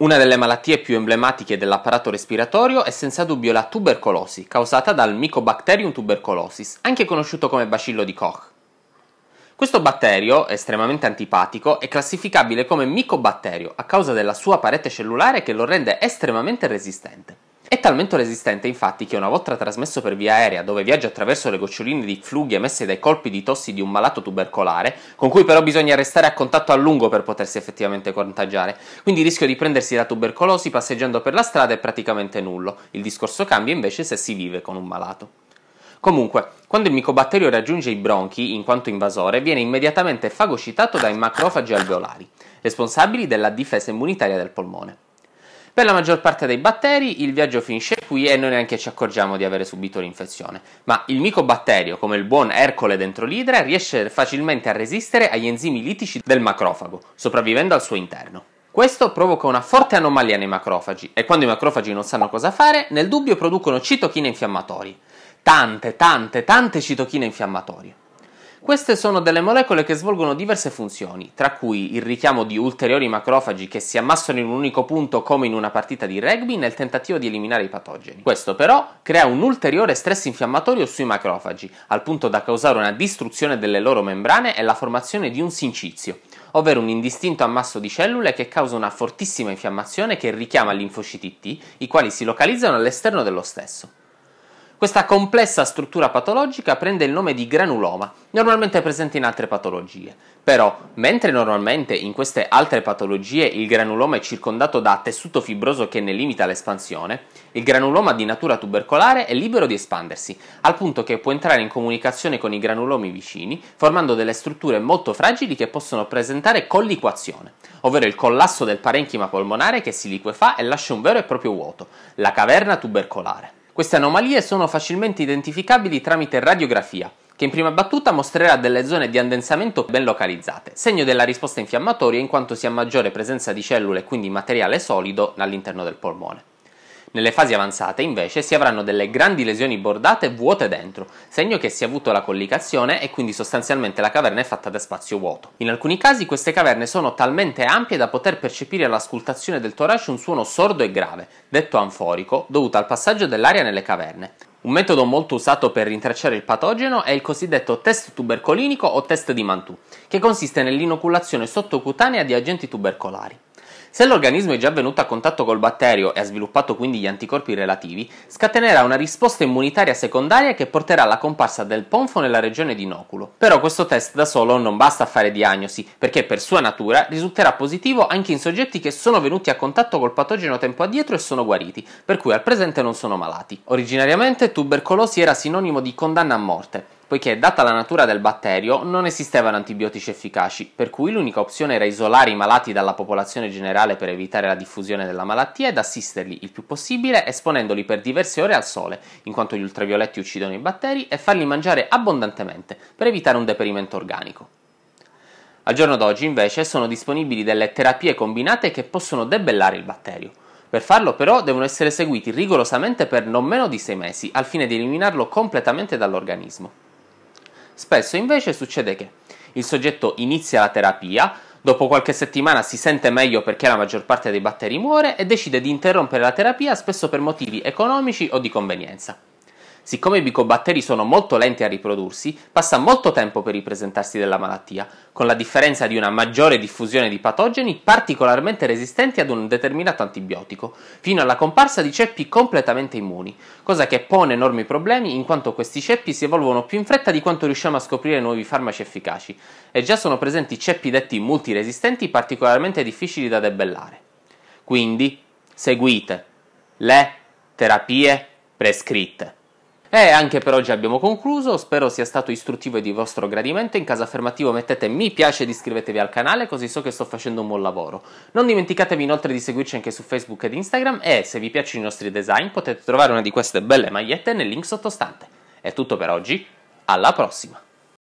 Una delle malattie più emblematiche dell'apparato respiratorio è senza dubbio la tubercolosi, causata dal Mycobacterium tuberculosis, anche conosciuto come bacillo di Koch. Questo batterio, estremamente antipatico, è classificabile come micobatterio a causa della sua parete cellulare che lo rende estremamente resistente. È talmente resistente infatti che una volta trasmesso per via aerea, dove viaggia attraverso le goccioline di flugi emesse dai colpi di tossi di un malato tubercolare, con cui però bisogna restare a contatto a lungo per potersi effettivamente contagiare, quindi il rischio di prendersi la tubercolosi passeggiando per la strada è praticamente nullo, il discorso cambia invece se si vive con un malato. Comunque, quando il micobatterio raggiunge i bronchi, in quanto invasore, viene immediatamente fagocitato dai macrofagi alveolari, responsabili della difesa immunitaria del polmone. Per la maggior parte dei batteri il viaggio finisce qui e noi neanche ci accorgiamo di avere subito l'infezione, ma il micobatterio, come il buon Ercole dentro l'idra, riesce facilmente a resistere agli enzimi litici del macrofago, sopravvivendo al suo interno. Questo provoca una forte anomalia nei macrofagi e quando i macrofagi non sanno cosa fare, nel dubbio producono citochine infiammatorie. Tante citochine infiammatorie. Queste sono delle molecole che svolgono diverse funzioni, tra cui il richiamo di ulteriori macrofagi che si ammassano in un unico punto come in una partita di rugby nel tentativo di eliminare i patogeni. Questo però crea un ulteriore stress infiammatorio sui macrofagi, al punto da causare una distruzione delle loro membrane e la formazione di un sincizio, ovvero un indistinto ammasso di cellule che causa una fortissima infiammazione che richiama linfociti T, i quali si localizzano all'esterno dello stesso. Questa complessa struttura patologica prende il nome di granuloma, normalmente presente in altre patologie. Però, mentre normalmente in queste altre patologie il granuloma è circondato da tessuto fibroso che ne limita l'espansione, il granuloma di natura tubercolare è libero di espandersi, al punto che può entrare in comunicazione con i granulomi vicini, formando delle strutture molto fragili che possono presentare colliquazione, ovvero il collasso del parenchima polmonare che si liquefà e lascia un vero e proprio vuoto, la caverna tubercolare. Queste anomalie sono facilmente identificabili tramite radiografia, che in prima battuta mostrerà delle zone di addensamento ben localizzate, segno della risposta infiammatoria in quanto si ha maggiore presenza di cellule e quindi materiale solido all'interno del polmone. Nelle fasi avanzate, invece, si avranno delle grandi lesioni bordate vuote dentro, segno che si è avuto la collicazione e quindi sostanzialmente la caverna è fatta da spazio vuoto. In alcuni casi queste caverne sono talmente ampie da poter percepire all'auscultazione del torace un suono sordo e grave, detto anforico, dovuto al passaggio dell'aria nelle caverne. Un metodo molto usato per rintracciare il patogeno è il cosiddetto test tubercolinico o test di Mantoux, che consiste nell'inoculazione sottocutanea di agenti tubercolari. Se l'organismo è già venuto a contatto col batterio e ha sviluppato quindi gli anticorpi relativi, scatenerà una risposta immunitaria secondaria che porterà alla comparsa del ponfo nella regione di inoculo. Però questo test da solo non basta a fare diagnosi, perché per sua natura risulterà positivo anche in soggetti che sono venuti a contatto col patogeno tempo addietro e sono guariti, per cui al presente non sono malati. Originariamente tubercolosi era sinonimo di condanna a morte, poiché data la natura del batterio non esistevano antibiotici efficaci, per cui l'unica opzione era isolare i malati dalla popolazione generale per evitare la diffusione della malattia ed assisterli il più possibile esponendoli per diverse ore al sole, in quanto gli ultravioletti uccidono i batteri, e farli mangiare abbondantemente per evitare un deperimento organico. Al giorno d'oggi invece sono disponibili delle terapie combinate che possono debellare il batterio. Per farlo però devono essere seguiti rigorosamente per non meno di 6 mesi, al fine di eliminarlo completamente dall'organismo. Spesso invece succede che il soggetto inizia la terapia, dopo qualche settimana si sente meglio perché la maggior parte dei batteri muore e decide di interrompere la terapia spesso per motivi economici o di convenienza. Siccome i micobatteri sono molto lenti a riprodursi, passa molto tempo per ripresentarsi della malattia, con la differenza di una maggiore diffusione di patogeni particolarmente resistenti ad un determinato antibiotico, fino alla comparsa di ceppi completamente immuni, cosa che pone enormi problemi in quanto questi ceppi si evolvono più in fretta di quanto riusciamo a scoprire nuovi farmaci efficaci, e già sono presenti ceppi detti multiresistenti particolarmente difficili da debellare. Quindi, seguite le terapie prescritte. E anche per oggi abbiamo concluso, spero sia stato istruttivo e di vostro gradimento. In caso affermativo mettete mi piace ed iscrivetevi al canale, così so che sto facendo un buon lavoro. Non dimenticatevi inoltre di seguirci anche su Facebook ed Instagram e se vi piacciono i nostri design potete trovare una di queste belle magliette nel link sottostante. È tutto per oggi, alla prossima!